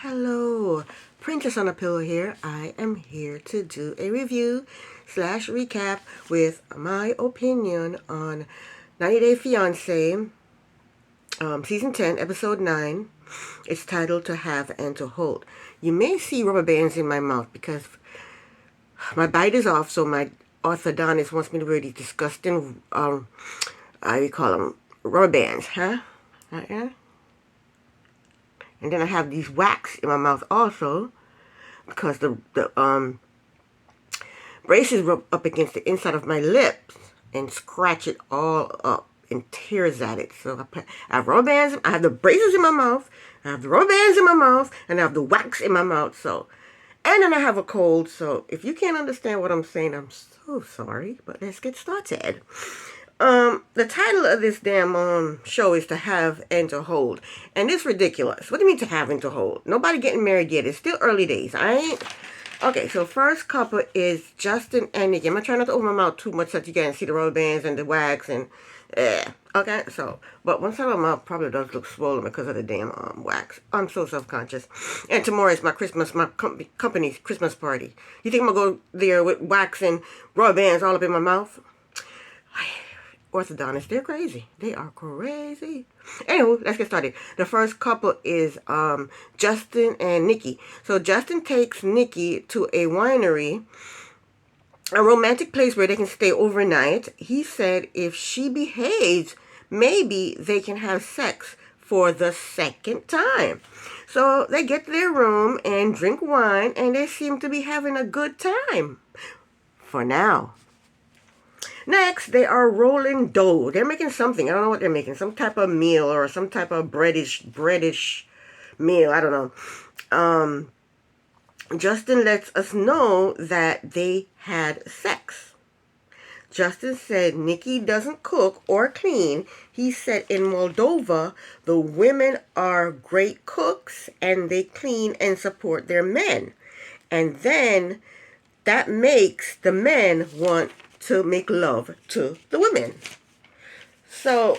Hello, Princess on a Pillow here. I am here to do a review slash recap with my opinion on 90 Day Fiance, Season 10, Episode 9. It's titled To Have and to Hold. You may see rubber bands in my mouth because my bite is off, so my orthodontist wants me to wear these disgusting, I call them rubber bands, huh? Yeah. And then I have these wax in my mouth also because the braces rub up against the inside of my lips and scratch it all up and tears at it. So I have rubber bands. I have the braces in my mouth. I have the rubber bands in my mouth. And I have the wax in my mouth. And then I have a cold. So if you can't understand what I'm saying, I'm so sorry. But let's get started. The title of this damn show is To Have and to Hold. And it's ridiculous. What do you mean to have and to hold? Nobody getting married yet. It's still early days. Okay, so first couple is Justin and Nikki. I'm not trying not to open my mouth too much so that you can see the rubber bands and the wax and okay, so but one side of my mouth probably does look swollen because of the damn wax. I'm so self-conscious. And tomorrow is my company's Christmas party. You think I'm gonna go there with wax and rubber bands all up in my mouth? Orthodontists, they're crazy. They are crazy. Anywho, let's get started. The first couple is Justin and Nikki. So Justin takes Nikki to a winery, a romantic place where they can stay overnight. He said if she behaves, maybe they can have sex for the second time. So they get to their room and drink wine, and they seem to be having a good time. For now. Next, they are rolling dough. They're making something. I don't know what they're making. Some type of meal or some type of breadish meal. I don't know. Justin lets us know that they had sex. Justin said Nikki doesn't cook or clean. He said in Moldova, the women are great cooks and they clean and support their men. And then that makes the men want to make love to the women. So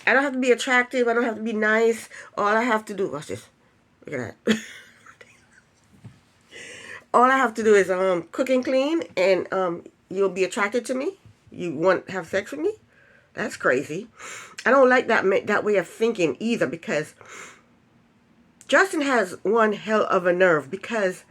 I don't have to be attractive. I don't have to be nice. All I have to do, watch this. Look at that. All I have to do is cook and clean, and you'll be attracted to me. You want to have sex with me? That's crazy. I don't like that way of thinking either, because Justin has one hell of a nerve, because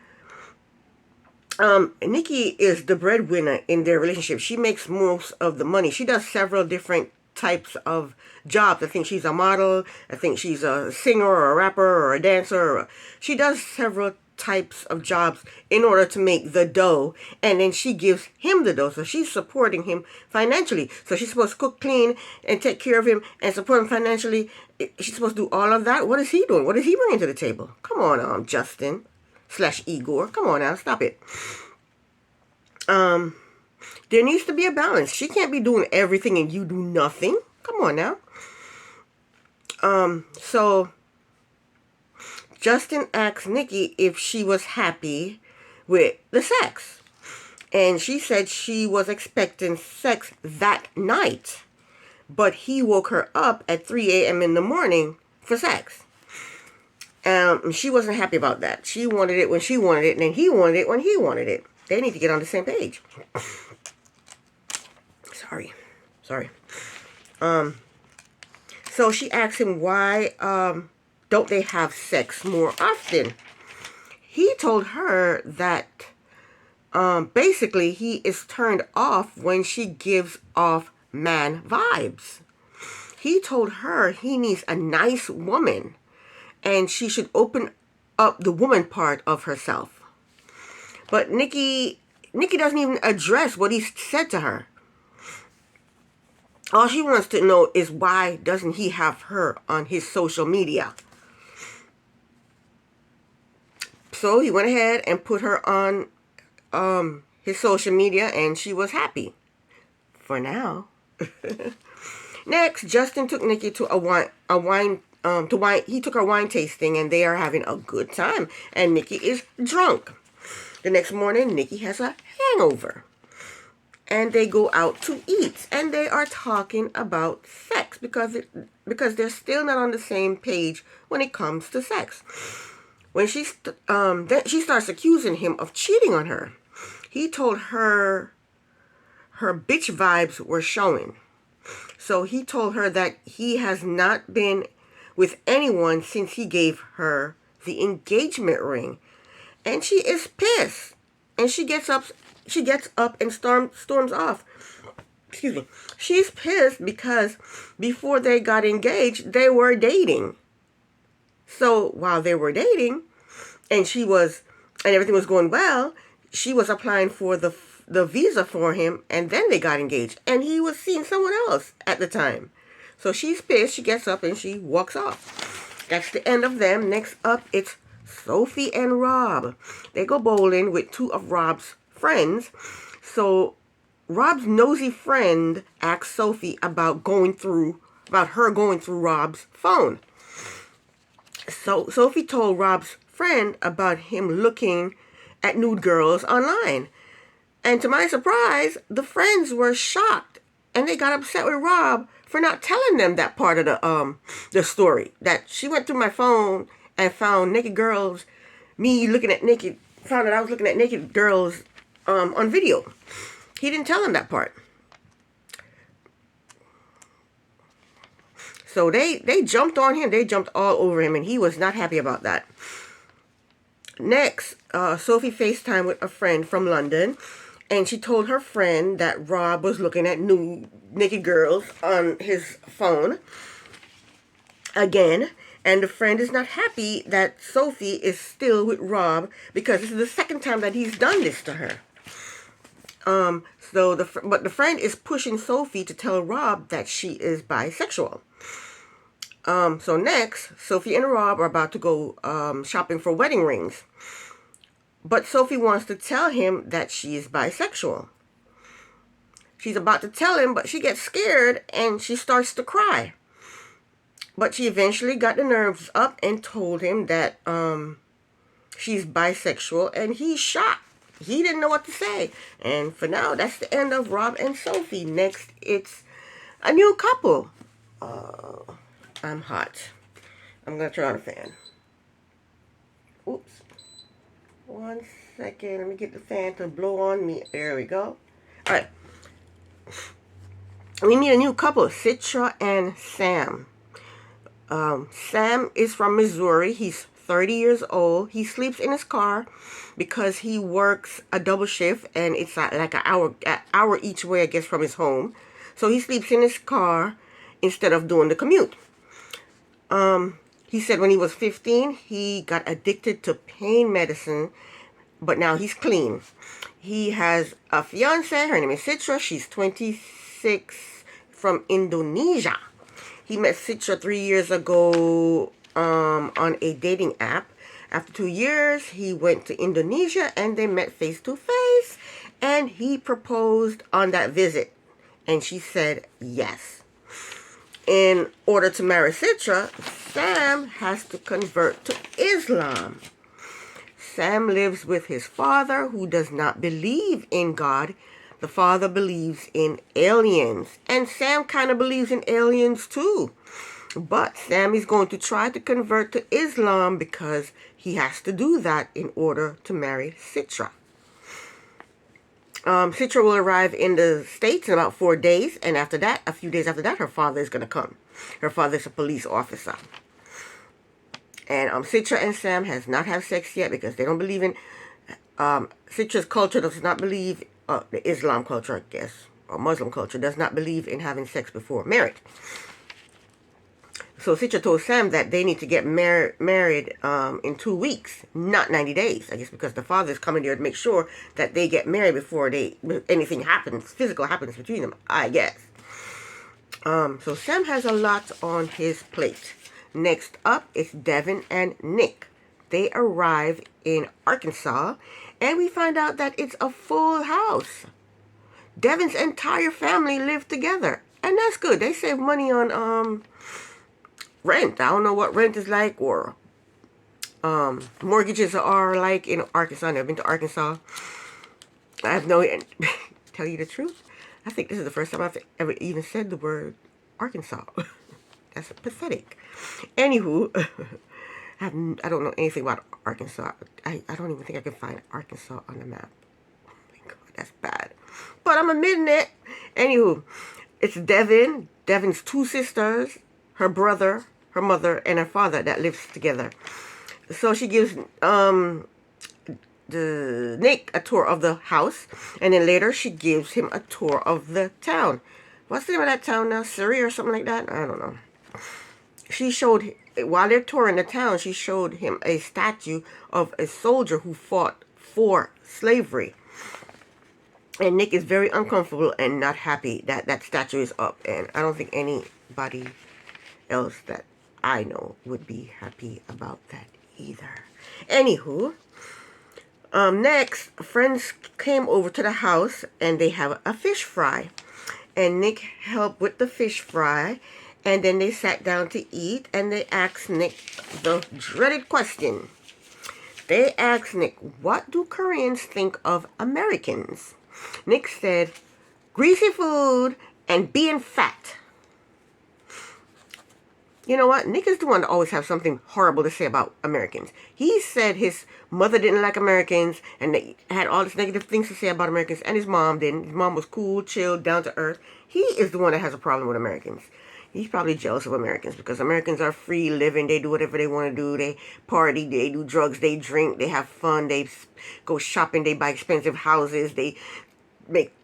Nikki is the breadwinner in their relationship. She makes most of the money. She does several different types of jobs. I think she's a model. I think she's a singer or a rapper or a dancer. She does several types of jobs in order to make the dough. And then she gives him the dough. So she's supporting him financially. So she's supposed to cook, clean, and take care of him and support him financially. She's supposed to do all of that. What is he doing? What is he bringing to the table? Come on, Justin. / Igor. Come on now, stop it. There needs to be a balance. She can't be doing everything and you do nothing. Come on now. So Justin asked Nikki if she was happy with the sex. And she said she was expecting sex that night. But he woke her up at 3 a.m. in the morning for sex. She wasn't happy about that. She wanted it when she wanted it, and then he wanted it when he wanted it. They need to get on the same page. Sorry. So she asked him why don't they have sex more often? He told her that basically he is turned off when she gives off man vibes. He told her he needs a nice woman, and she should open up the woman part of herself. But Nikki doesn't even address what he said to her. All she wants to know is why doesn't he have her on his social media? So he went ahead and put her on his social media, and she was happy. For now. Next, Justin took Nikki to he took her wine tasting, and they are having a good time. And Nikki is drunk. The next morning, Nikki has a hangover. And they go out to eat. And they are talking about sex because they're still not on the same page when it comes to sex. When then she starts accusing him of cheating on her. He told her her bitch vibes were showing. So he told her that he has not been with anyone since he gave her the engagement ring. And she is pissed. And she gets up and storms off. Excuse me. She's pissed because before they got engaged, they were dating. So while they were dating, and everything was going well, she was applying for the visa for him, and then they got engaged, and he was seeing someone else at the time. So she's pissed. She gets up and she walks off. That's the end of them. Next up, it's Sophie and Rob. They go bowling with two of Rob's friends. So Rob's nosy friend asks Sophie about her going through Rob's phone. So Sophie told Rob's friend about him looking at nude girls online. And to my surprise, the friends were shocked, and they got upset with Rob for not telling them that part of the story. That she went through my phone and found naked girls, found that I was looking at naked girls on video. He didn't tell them that part. So they jumped on him. They jumped all over him, and he was not happy about that. Next, Sophie FaceTimed with a friend from London, and she told her friend that Rob was looking at naked girls on his phone again. And the friend is not happy that Sophie is still with Rob because this is the second time that he's done this to her. But the friend is pushing Sophie to tell Rob that she is bisexual. So next, Sophie and Rob are about to go shopping for wedding rings. But Sophie wants to tell him that she is bisexual. She's about to tell him, but she gets scared and she starts to cry. But she eventually got the nerves up and told him that she's bisexual, and he's shocked. He didn't know what to say. And for now, that's the end of Rob and Sophie. Next, it's a new couple. I'm hot. I'm going to turn on the fan. Oops. 1 second. Let me get the fan to blow on me. There we go. All right. We meet a new couple, Citra and Sam. Sam is from Missouri. He's 30 years old. He sleeps in his car because he works a double shift, and it's like an hour each way, I guess, from his home. So he sleeps in his car instead of doing the commute. He said when he was 15, he got addicted to pain medicine, but now he's clean. He has a fiance. Her name is Citra. She's 26, from Indonesia. He met Citra 3 years ago on a dating app. After 2 years, he went to Indonesia and they met face to face, and he proposed on that visit, and she said yes. In order to marry Citra, Sam has to convert to Islam. Sam lives with his father, who does not believe in God. The father believes in aliens, and Sam kind of believes in aliens too. But Sam is going to try to convert to Islam because he has to do that in order to marry Citra. Citra will arrive in the States in about 4 days, and after that, a few days after that, her father is going to come. Her father is a police officer. And Citra and Sam has not had sex yet because they don't believe in... Citra's culture does not believe... the Islam culture, I guess, or Muslim culture, does not believe in having sex before marriage. So Citra told Sam that they need to get married in 2 weeks, not 90 days. I guess because the father is coming there to make sure that they get married before anything happens, physical happens between them, I guess. So Sam has a lot on his plate. Next up is Devin and Nick. They arrive in Arkansas, and we find out that it's a full house. Devin's entire family live together, and that's good. They save money on rent. I don't know what rent is like, or mortgages are like in Arkansas. I've never been to Arkansas. I have no... Tell you the truth, I think this is the first time I've ever even said the word Arkansas. That's pathetic. Anywho, I don't know anything about Arkansas. I don't even think I can find Arkansas on the map. Oh my God, that's bad. But I'm admitting it. Anywho, it's Devin's two sisters, her brother, her mother, and her father that lives together. So she gives the Nick a tour of the house, and then later she gives him a tour of the town. What's the name of that town now? Surrey or something like that? I don't know. She showed, while they're touring the town, she showed him a statue of a soldier who fought for slavery. And Nick is very uncomfortable and not happy that that statue is up. And I don't think anybody else that I know would be happy about that either. Anywho, next, friends came over to the house and they have a fish fry. And Nick helped with the fish fry. And then they sat down to eat and they asked Nick the dreaded question. They asked Nick, what do Koreans think of Americans? Nick said, greasy food and being fat. You know what? Nick is the one to always have something horrible to say about Americans. He said his mother didn't like Americans and they had all these negative things to say about Americans, and his mom didn't. His mom was cool, chill, down to earth. He is the one that has a problem with Americans. He's probably jealous of Americans because Americans are free living. They do whatever they want to do. They party, they do drugs, they drink, they have fun, they go shopping, they buy expensive houses, they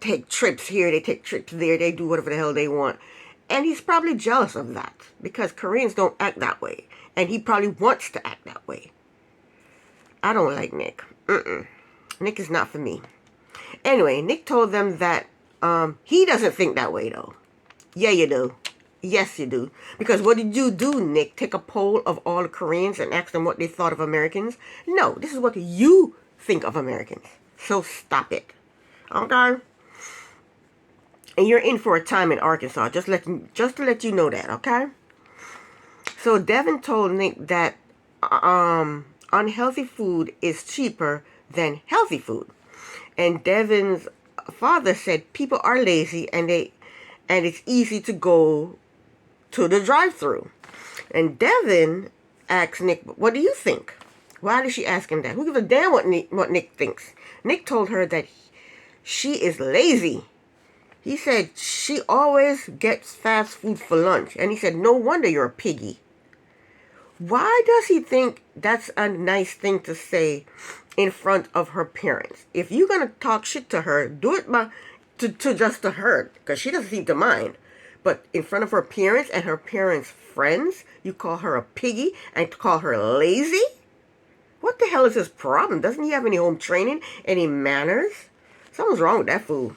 take trips here, they take trips there, they do whatever the hell they want. And he's probably jealous of that because Koreans don't act that way. And he probably wants to act that way. I don't like Nick. Nick is not for me. Anyway, Nick told them that he doesn't think that way though. Yeah, you do. Yes, you do. Because what did you do, Nick? Take a poll of all the Koreans and ask them what they thought of Americans? No, this is what you think of Americans. So stop it. Okay? And you're in for a time in Arkansas. Just to let you know that, okay? So Devin told Nick that unhealthy food is cheaper than healthy food. And Devin's father said people are lazy and it's easy to go to the drive-thru. And Devin asked Nick, what do you think? Why did she ask him that? Who gives a damn what Nick thinks? Nick told her that she is lazy. He said she always gets fast food for lunch. And he said, no wonder you're a piggy. Why does he think that's a nice thing to say in front of her parents? If you're going to talk shit to her, do it just to her, because she doesn't seem to mind. But in front of her parents and her parents' friends, you call her a piggy and call her lazy? What the hell is his problem? Doesn't he have any home training, any manners? Something's wrong with that fool.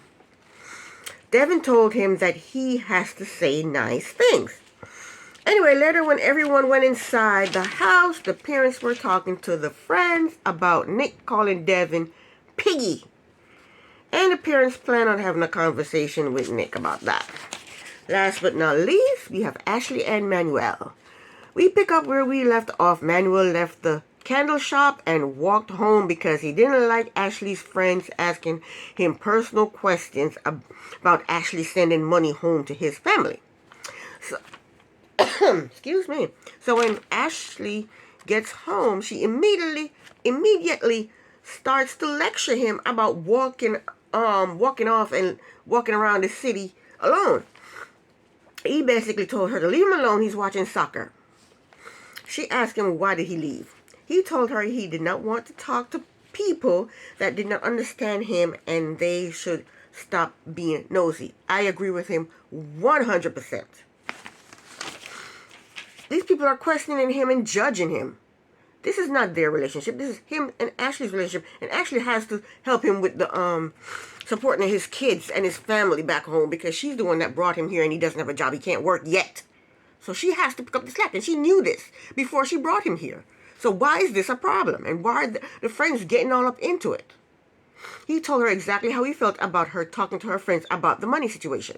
Devin told him that he has to say nice things. Anyway, later when everyone went inside the house, the parents were talking to the friends about Nick calling Devin piggy. And the parents plan on having a conversation with Nick about that. Last but not least, we have Ashley and Manuel. We pick up where we left off. Manuel left the candle shop and walked home because he didn't like Ashley's friends asking him personal questions about Ashley sending money home to his family. So, excuse me. So when Ashley gets home, she immediately starts to lecture him about walking off and walking around the city alone. He basically told her to leave him alone. He's watching soccer. She asked him why did he leave. He told her he did not want to talk to people that did not understand him and they should stop being nosy. I agree with him 100%. These people are questioning him and judging him. This is not their relationship. This is him and Ashley's relationship. And Ashley has to help him with the supporting his kids and his family back home because she's the one that brought him here and he doesn't have a job. He can't work yet. So she has to pick up the slack. And she knew this before she brought him here. So why is this a problem? And why are the friends getting all up into it? He told her exactly how he felt about her talking to her friends about the money situation.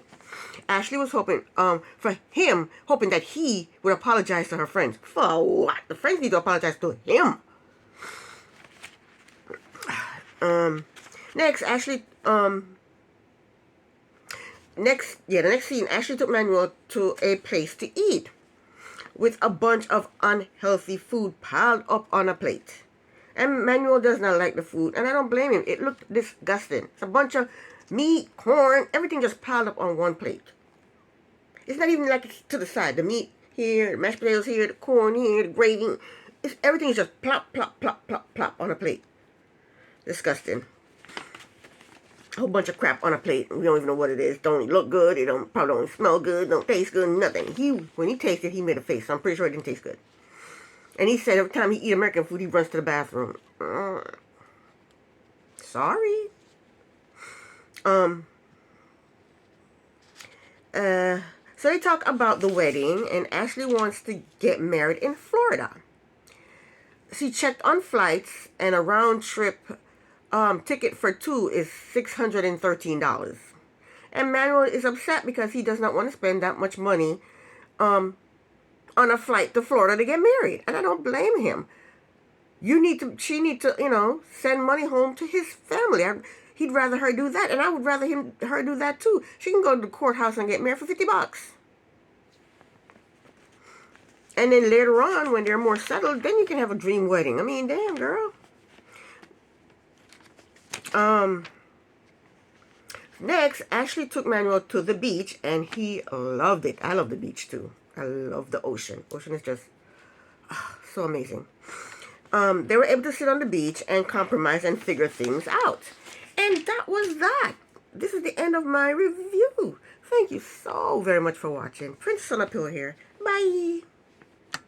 Ashley was hoping that he would apologize to her friends. For what? The friends need to apologize to him. Next, Ashley, the next scene, Ashley took Manuel to a place to eat. with a bunch of unhealthy food piled up on a plate. And Manuel does not like the food, and I don't blame him. It looked disgusting. It's a bunch of meat, corn, everything just piled up on one plate. It's not even like it's to the side. The meat here, the mashed potatoes here, the corn here, the gravy. Everything is just plop, plop, plop, plop, plop on a plate. Disgusting. A whole bunch of crap on a plate. We don't even know what it is. Don't look good. It probably don't smell good. Don't taste good. Nothing. When he tasted, he made a face. So I'm pretty sure it didn't taste good. And he said every time he eat American food, he runs to the bathroom. Sorry. So they talk about the wedding, and Ashley wants to get married in Florida. She checked on flights, and a round trip ticket for two is $613. And Manuel is upset because he does not want to spend that much money on a flight to Florida to get married. And I don't blame him. She need to, send money home to his family. He'd rather her do that, and I would rather her do that too. She can go to the courthouse and get married for $50. And then later on, when they're more settled, then you can have a dream wedding. I mean, damn, girl. Next, Ashley took Manuel to the beach, and he loved it. I love the beach too. I love the ocean. Ocean is just so amazing. They were able to sit on the beach and compromise and figure things out. And that was that. This is the end of my review. Thank you so very much for watching. Princess on a Pillow here. Bye.